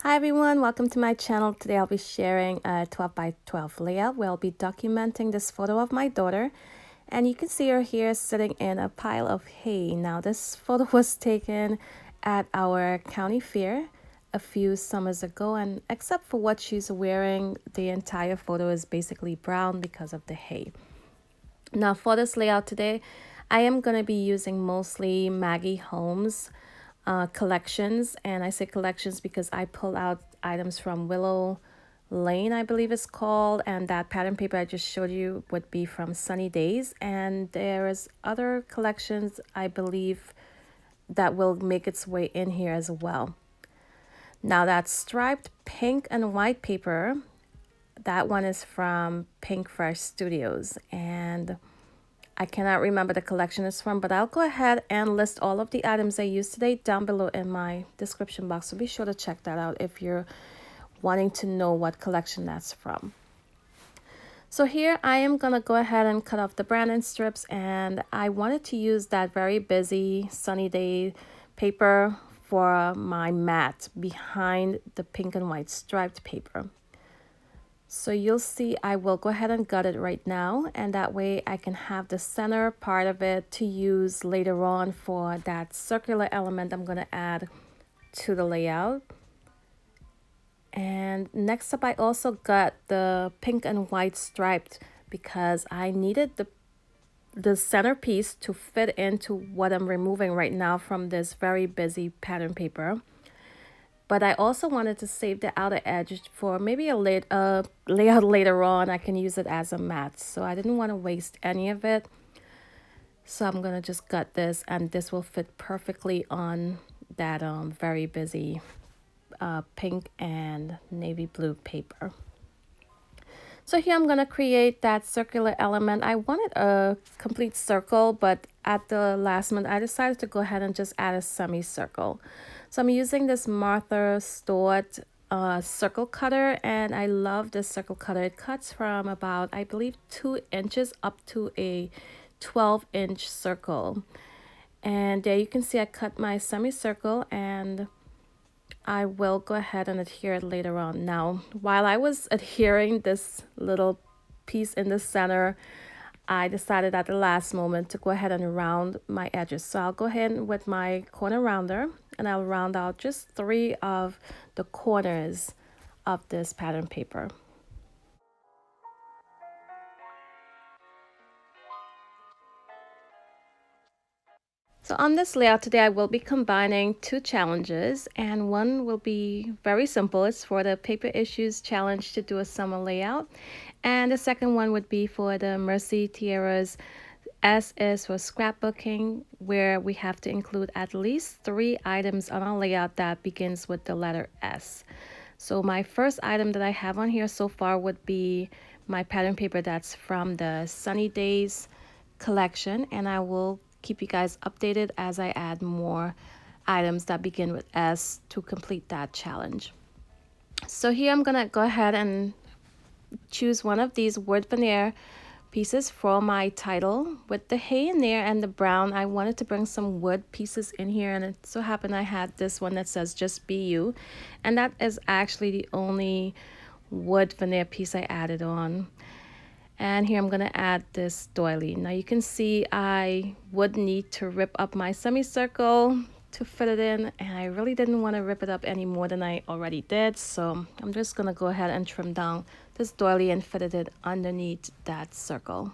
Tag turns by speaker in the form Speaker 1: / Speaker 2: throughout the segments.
Speaker 1: Hi everyone, welcome to my channel. Today I'll be sharing a 12 by 12 layout where I'll be documenting this photo of my daughter. And you can see her here sitting in a pile of hay. Now this photo was taken at our county fair a few summers ago, and except for what she's wearing, the entire photo is basically brown because of the hay. Now for this layout today, I am going to be using mostly Maggie Holmes collections, and I say collections because I pull out items from Willow Lane, I believe it's called, and that pattern paper I just showed you would be from Sunny Days, and there's other collections I believe that will make its way in here as well. Now that striped pink and white paper, that one is from Pinkfresh Studios, and I cannot remember the collection it's from, but I'll go ahead and list all of the items I used today down below in my description box. So be sure to check that out if you're wanting to know what collection that's from. So here I am going to go ahead and cut off the branding strips, and I wanted to use that very busy sunny day paper for my mat behind the pink and white striped paper. So you'll see I will go ahead and gut it right now, and that way I can have the center part of it to use later on for that circular element I'm going to add to the layout. And next up, I also got the pink and white striped because I needed the center piece to fit into what I'm removing right now from this very busy pattern paper. But I also wanted to save the outer edge for maybe a layout later on. I can use it as a mat. So I didn't want to waste any of it. So I'm going to just gut this, and this will fit perfectly on that very busy pink and navy blue paper. So here I'm going to create that circular element. I wanted a complete circle, but at the last minute I decided to go ahead and just add a semicircle. So I'm using this Martha Stewart circle cutter, and I love this circle cutter. It cuts from about, I believe, 2 inches up to a 12-inch circle. And there you can see I cut my semicircle, and I will go ahead and adhere it later on. Now, while I was adhering this little piece in the center, I decided at the last moment to go ahead and round my edges. So I'll go ahead with my corner rounder, and I'll round out just 3 of the corners of this pattern paper. So on this layout today, I will be combining 2 challenges, and one will be very simple. It's for the Paper Issues Challenge to do a summer layout. And the second one would be for the Mercy Tiaras S is for scrapbooking, where we have to include at least 3 items on our layout that begins with the letter S. So my first item that I have on here so far would be my pattern paper that's from the Sunny Days collection, and I will keep you guys updated as I add more items that begin with S to complete that challenge. So here I'm gonna go ahead and choose one of these wood veneer pieces for my title. With the hay in there and the brown, I wanted to bring some wood pieces in here, and it so happened I had this one that says just be you, and that is actually the only wood veneer piece I added on. And here I'm going to add this doily. Now you can see I would need to rip up my semicircle to fit it in, and I really didn't want to rip it up any more than I already did. So I'm just going to go ahead and trim down this doily and fit it underneath that circle.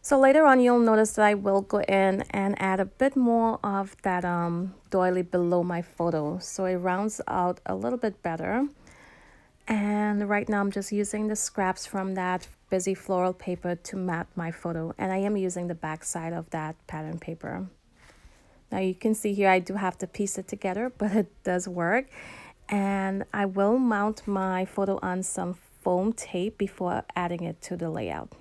Speaker 1: So later on, you'll notice that I will go in and add a bit more of that doily below my photo, so it rounds out a little bit better. And right now I'm just using the scraps from that busy floral paper to mat my photo, and I am using the back side of that pattern paper. Now you can see here I do have to piece it together, but it does work. And I will mount my photo on some foam tape before adding it to the layout.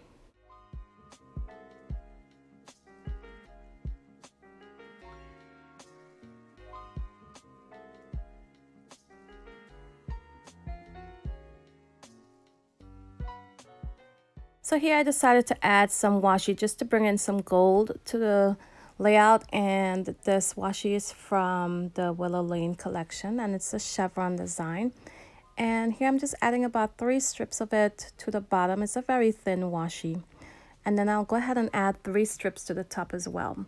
Speaker 1: So here I decided to add some washi just to bring in some gold to the layout, and this washi is from the Willow Lane collection and it's a chevron design. And here I'm just adding about 3 strips of it to the bottom. It's a very thin washi. And then I'll go ahead and add 3 strips to the top as well.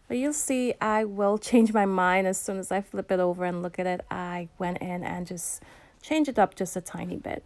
Speaker 1: But you'll see I will change my mind as soon as I flip it over and look at it. I went in and just changed it up just a tiny bit.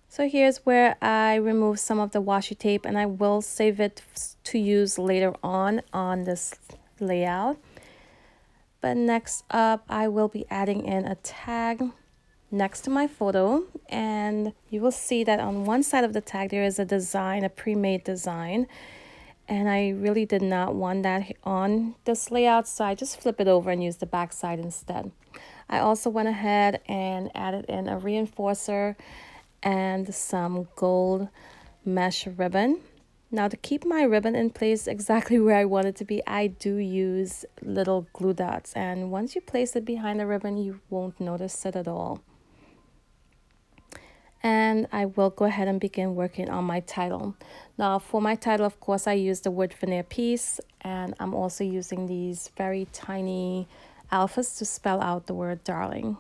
Speaker 1: So here's where I remove some of the washi tape, and I will save it to use later on this layout. But next up, I will be adding in a tag next to my photo, and you will see that on one side of the tag there is a design, a pre-made design, and I really did not want that on this layout, so I just flip it over and use the back side instead. I also went ahead and added in a reinforcer and some gold mesh ribbon. Now, to keep my ribbon in place exactly where I want it to be, I do use little glue dots, and once you place it behind the ribbon you won't notice it at all. And I will go ahead and begin working on my title. Now for my title, of course, I used the wood veneer piece, and I'm also using these very tiny alphas to spell out the word darling.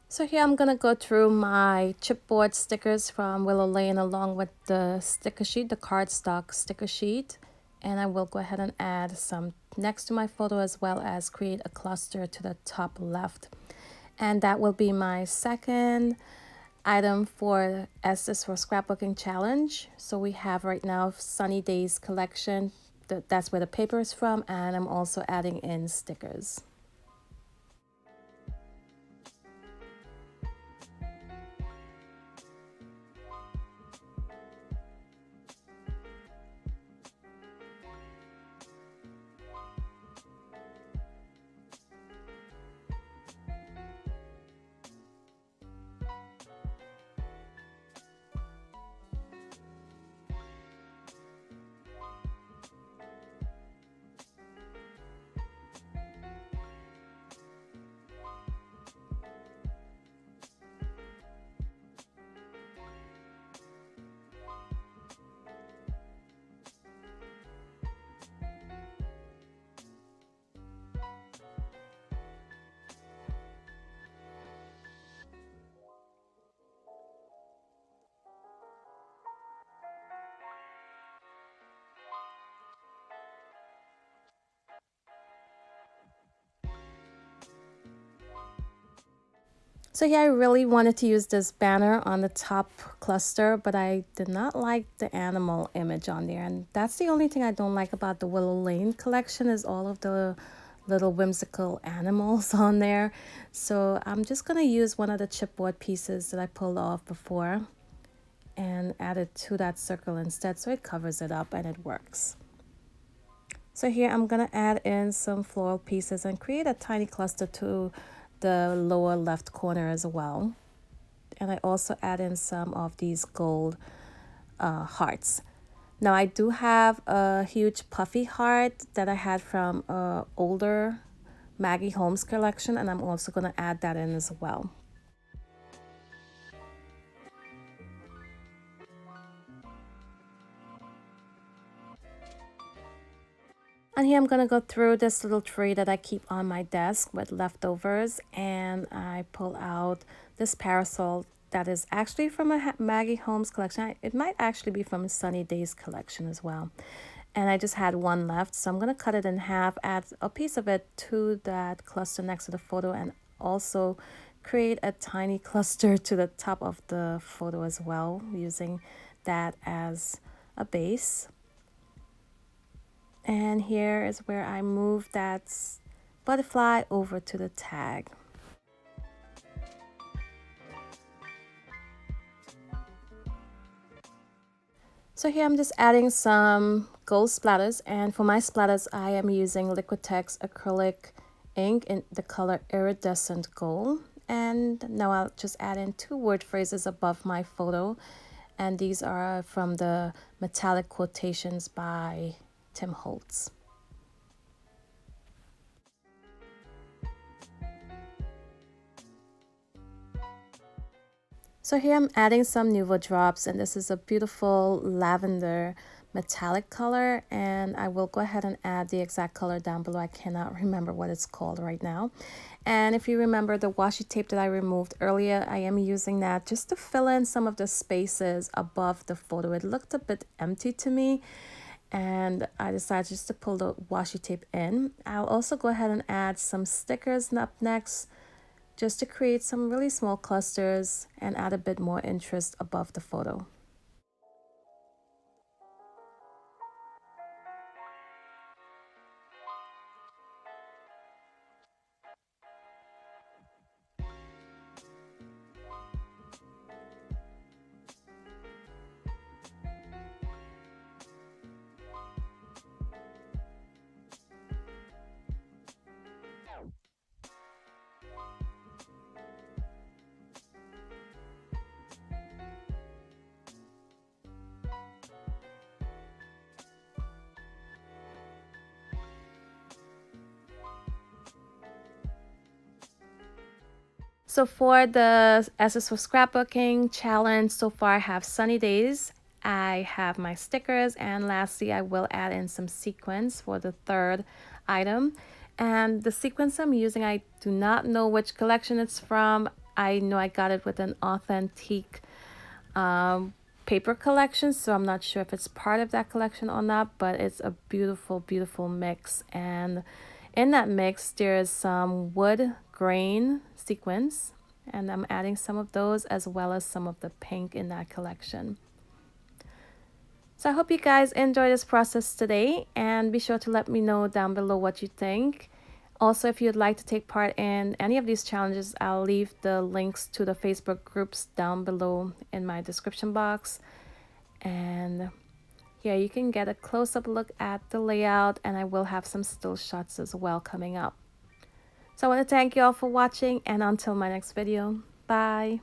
Speaker 1: So here I'm gonna go through my chipboard stickers from Willow Lane along with the sticker sheet, the cardstock sticker sheet. And I will go ahead and add some next to my photo, as well as create a cluster to the top left. And that will be my second item for Estes for Scrapbooking Challenge. So we have right now Sunny Days collection. That's where the paper is from. And I'm also adding in stickers. So yeah, I really wanted to use this banner on the top cluster, but I did not like the animal image on there. And that's the only thing I don't like about the Willow Lane collection, is all of the little whimsical animals on there. So I'm just going to use one of the chipboard pieces that I pulled off before and add it to that circle instead, so it covers it up and it works. So here I'm going to add in some floral pieces and create a tiny cluster to the lower left corner as well. And I also add in some of these gold hearts. Now I do have a huge puffy heart that I had from an older Maggie Holmes collection, and I'm also going to add that in as well. And here I'm going to go through this little tray that I keep on my desk with leftovers, and I pull out this parasol that is actually from a Maggie Holmes collection. It might actually be from a Sunny Days collection as well. And I just had one left, so I'm going to cut it in half, add a piece of it to that cluster next to the photo, and also create a tiny cluster to the top of the photo as well, using that as a base. And here is where I move that butterfly over to the tag. So here I'm just adding some gold splatters, and for my splatters I am using Liquitex acrylic ink in the color iridescent gold. And now I'll just add in 2 word phrases above my photo, and these are from the metallic quotations by Tim Holtz. So here I'm adding some Nuvo drops, and this is a beautiful lavender metallic color, and I will go ahead and add the exact color down below. I cannot remember what it's called right now. And if you remember the washi tape that I removed earlier, I am using that just to fill in some of the spaces above the photo. It looked a bit empty to me, and I decided just to pull the washi tape in. I'll also go ahead and add some stickers up next, just to create some really small clusters and add a bit more interest above the photo. So for the SS for Scrapbooking challenge, so far I have sunny days, I have my stickers, and lastly I will add in some sequins for the third item. And the sequins I'm using, I do not know which collection it's from. I know I got it with an authentic paper collection, so I'm not sure if it's part of that collection or not, but it's a beautiful, beautiful mix. And in that mix, there's some wood grain sequins, and I'm adding some of those as well as some of the pink in that collection. So I hope you guys enjoy this process today, and be sure to let me know down below what you think. Also, if you'd like to take part in any of these challenges, I'll leave the links to the Facebook groups down below in my description box. And yeah, you can get a close-up look at the layout, and I will have some still shots as well coming up. So I want to thank you all for watching, and until my next video, bye.